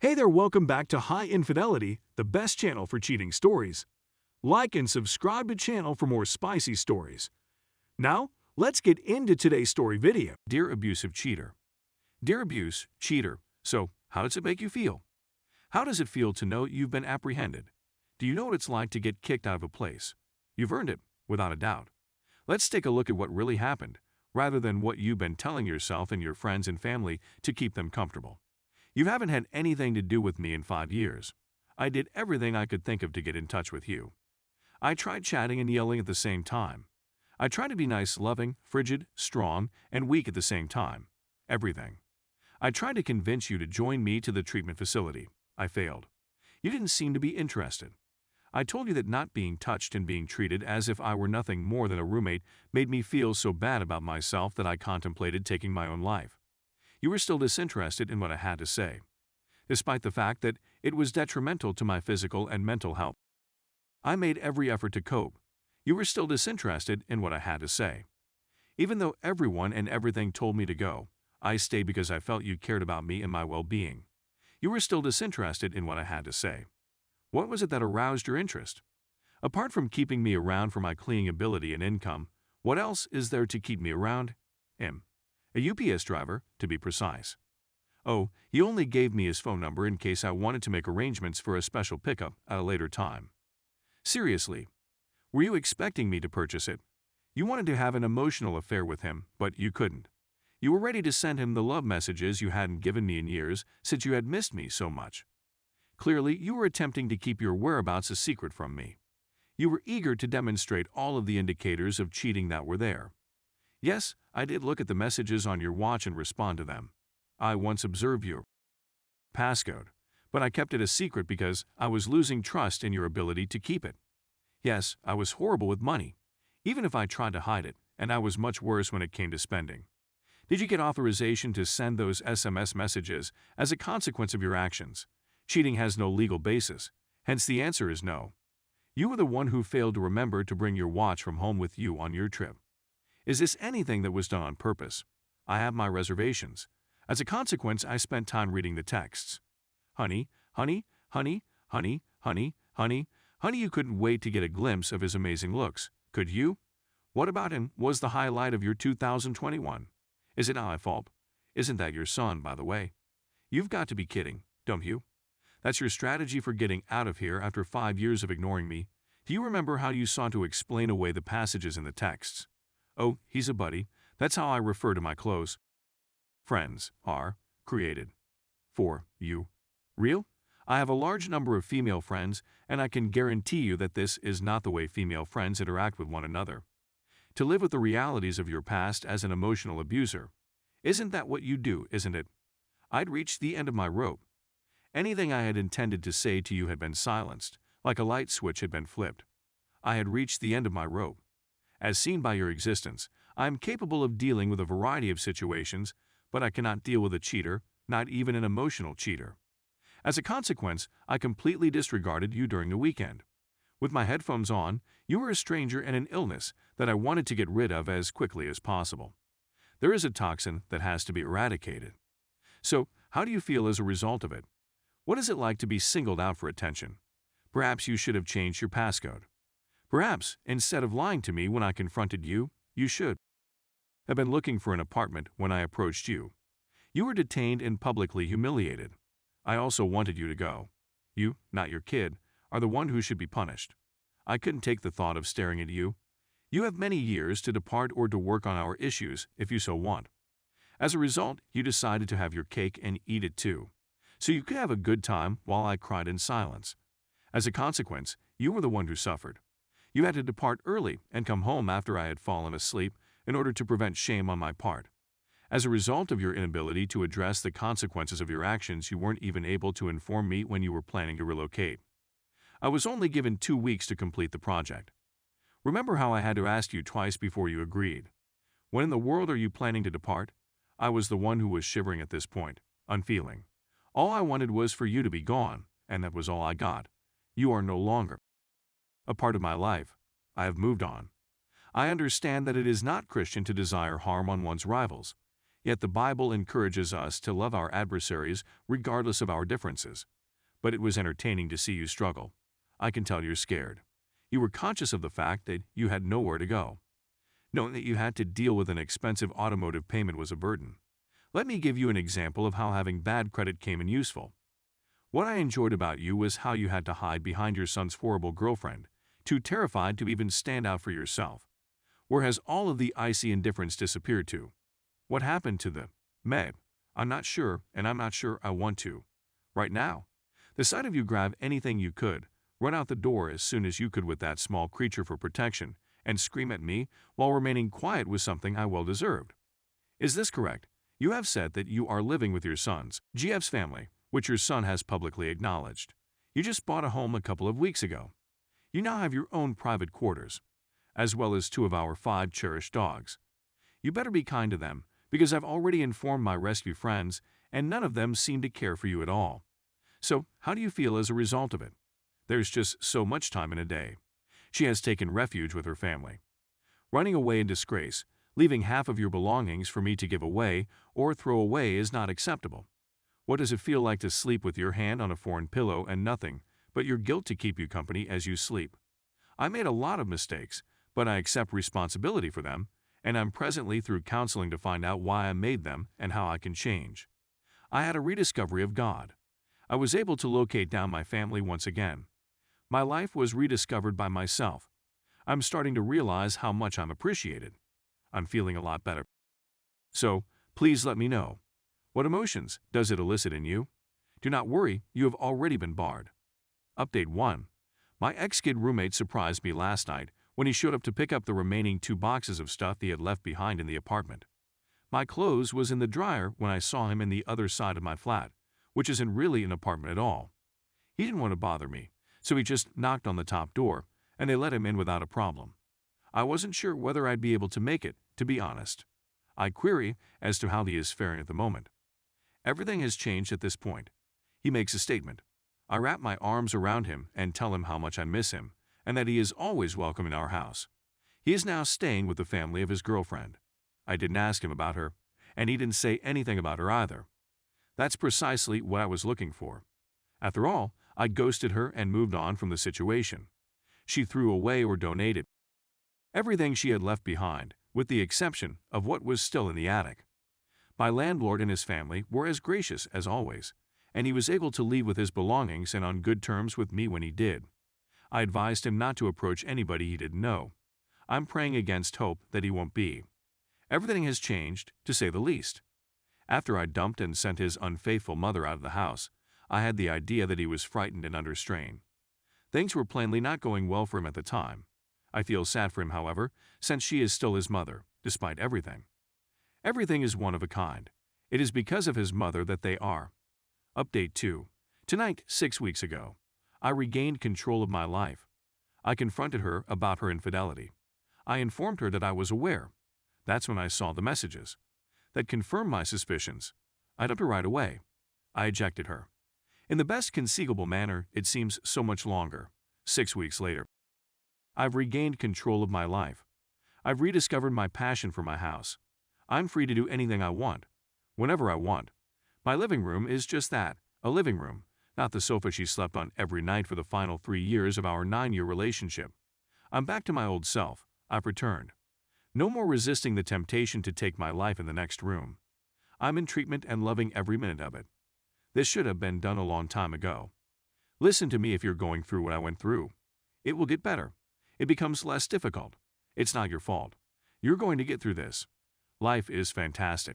Hey there, welcome back to High Infidelity, the best channel for cheating stories. Like and subscribe to channel for more spicy stories. Now, let's get into today's story video. Dear Abusive Cheater. Dear Abuse, Cheater, so how does it make you feel? How does it feel to know you've been apprehended? Do you know what it's like to get kicked out of a place? You've earned it, without a doubt. Let's take a look at what really happened, rather than what you've been telling yourself and your friends and family to keep them comfortable. You haven't had anything to do with me in 5 years. I did everything I could think of to get in touch with you. I tried chatting and yelling at the same time. I tried to be nice, loving, frigid, strong, and weak at the same time. Everything. I tried to convince you to join me to the treatment facility. I failed. You didn't seem to be interested. I told you that not being touched and being treated as if I were nothing more than a roommate made me feel so bad about myself that I contemplated taking my own life. You were still disinterested in what I had to say, despite the fact that it was detrimental to my physical and mental health. I made every effort to cope. You were still disinterested in what I had to say. Even though everyone and everything told me to go, I stayed because I felt you cared about me and my well-being. You were still disinterested in what I had to say. What was it that aroused your interest? Apart from keeping me around for my cleaning ability and income, what else is there to keep me around? Him. A UPS driver, to be precise. Oh, he only gave me his phone number in case I wanted to make arrangements for a special pickup at a later time. Seriously, were you expecting me to purchase it? You wanted to have an emotional affair with him, but you couldn't. You were ready to send him the love messages you hadn't given me in years since you had missed me so much. Clearly, you were attempting to keep your whereabouts a secret from me. You were eager to demonstrate all of the indicators of cheating that were there. Yes, I did look at the messages on your watch and respond to them. I once observed your passcode, but I kept it a secret because I was losing trust in your ability to keep it. Yes, I was horrible with money, even if I tried to hide it, and I was much worse when it came to spending. Did you get authorization to send those SMS messages as a consequence of your actions? Cheating has no legal basis, hence the answer is no. You were the one who failed to remember to bring your watch from home with you on your trip. Is this anything that was done on purpose? I have my reservations. As a consequence, I spent time reading the texts. Honey, honey, honey, honey, honey, honey, honey, you couldn't wait to get a glimpse of his amazing looks, could you? What about him was the highlight of your 2021? Is it my fault? Isn't that your son, by the way? You've got to be kidding, don't you? That's your strategy for getting out of here after 5 years of ignoring me? Do you remember how you sought to explain away the passages in the texts? Oh, he's a buddy. That's how I refer to my close friends are created for you. Real? I have a large number of female friends, and I can guarantee you that this is not the way female friends interact with one another. To live with the realities of your past as an emotional abuser. Isn't that what you do, isn't it? I'd reached the end of my rope. Anything I had intended to say to you had been silenced, like a light switch had been flipped. I had reached the end of my rope. As seen by your existence, I am capable of dealing with a variety of situations, but I cannot deal with a cheater, not even an emotional cheater. As a consequence, I completely disregarded you during the weekend. With my headphones on, you were a stranger and an illness that I wanted to get rid of as quickly as possible. There is a toxin that has to be eradicated. So, how do you feel as a result of it? What is it like to be singled out for attention? Perhaps you should have changed your passcode. Perhaps, instead of lying to me when I confronted you, you should have been looking for an apartment when I approached you. You were detained and publicly humiliated. I also wanted you to go. You, not your kid, are the one who should be punished. I couldn't take the thought of staring at you. You have many years to depart or to work on our issues if you so want. As a result, you decided to have your cake and eat it too, so you could have a good time while I cried in silence. As a consequence, you were the one who suffered. You had to depart early and come home after I had fallen asleep in order to prevent shame on my part. As a result of your inability to address the consequences of your actions, you weren't even able to inform me when you were planning to relocate. I was only given 2 weeks to complete the project. Remember how I had to ask you twice before you agreed? When in the world are you planning to depart? I was the one who was shivering at this point, unfeeling. All I wanted was for you to be gone, and that was all I got. You are no longer a part of my life. I have moved on. I understand that it is not Christian to desire harm on one's rivals. Yet the Bible encourages us to love our adversaries regardless of our differences. But it was entertaining to see you struggle. I can tell you're scared. You were conscious of the fact that you had nowhere to go. Knowing that you had to deal with an expensive automotive payment was a burden. Let me give you an example of how having bad credit came in useful. What I enjoyed about you was how you had to hide behind your son's horrible girlfriend, too terrified to even stand out for yourself. Where has all of the icy indifference disappeared to? What happened to the, "Meh, I'm not sure and I'm not sure I want to"? Right now, the sight of you grab anything you could, run out the door as soon as you could with that small creature for protection, and scream at me while remaining quiet was something I well deserved. Is this correct? You have said that you are living with your son's, GF's family, which your son has publicly acknowledged. You just bought a home a couple of weeks ago. You now have your own private quarters, as well as 2 of our 5 cherished dogs. You better be kind to them, because I've already informed my rescue friends, and none of them seem to care for you at all. So, how do you feel as a result of it? There's just so much time in a day. She has taken refuge with her family. Running away in disgrace, leaving half of your belongings for me to give away or throw away is not acceptable. What does it feel like to sleep with your hand on a foreign pillow and nothing but your guilt to keep you company as you sleep? I made a lot of mistakes, but I accept responsibility for them, and I'm presently through counseling to find out why I made them and how I can change. I had a rediscovery of God. I was able to locate down my family once again. My life was rediscovered by myself. I'm starting to realize how much I'm appreciated. I'm feeling a lot better. So, please let me know. What emotions does it elicit in you? Do not worry, you have already been barred. Update 1. My ex-kid roommate surprised me last night when he showed up to pick up the remaining 2 boxes of stuff he had left behind in the apartment. My clothes was in the dryer when I saw him in the other side of my flat, which isn't really an apartment at all. He didn't want to bother me, so he just knocked on the top door, and they let him in without a problem. I wasn't sure whether I'd be able to make it, to be honest. I query as to how he is faring at the moment. Everything has changed at this point. He makes a statement. I wrap my arms around him and tell him how much I miss him, and that he is always welcome in our house. He is now staying with the family of his girlfriend. I didn't ask him about her, and he didn't say anything about her either. That's precisely what I was looking for. After all, I ghosted her and moved on from the situation. She threw away or donated everything she had left behind, with the exception of what was still in the attic. My landlord and his family were as gracious as always, and he was able to leave with his belongings and on good terms with me when he did. I advised him not to approach anybody he didn't know. I'm praying against hope that he won't be. Everything has changed, to say the least. After I dumped and sent his unfaithful mother out of the house, I had the idea that he was frightened and under strain. Things were plainly not going well for him at the time. I feel sad for him, however, since she is still his mother, despite everything. Everything is one of a kind. It is because of his mother that they are. Update 2. Tonight, 6 weeks ago, I regained control of my life. I confronted her about her infidelity. I informed her that I was aware. That's when I saw the messages that confirmed my suspicions. I dumped her right away. I ejected her. In the best conceivable manner, it seems so much longer. 6 weeks later, I've regained control of my life. I've rediscovered my passion for my house. I'm free to do anything I want, whenever I want. My living room is just that, a living room, not the sofa she slept on every night for the final 3 years of our 9-year relationship. I'm back to my old self. I've returned. No more resisting the temptation to take my life in the next room. I'm in treatment and loving every minute of it. This should have been done a long time ago. Listen to me if you're going through what I went through. It will get better. It becomes less difficult. It's not your fault. You're going to get through this. Life is fantastic.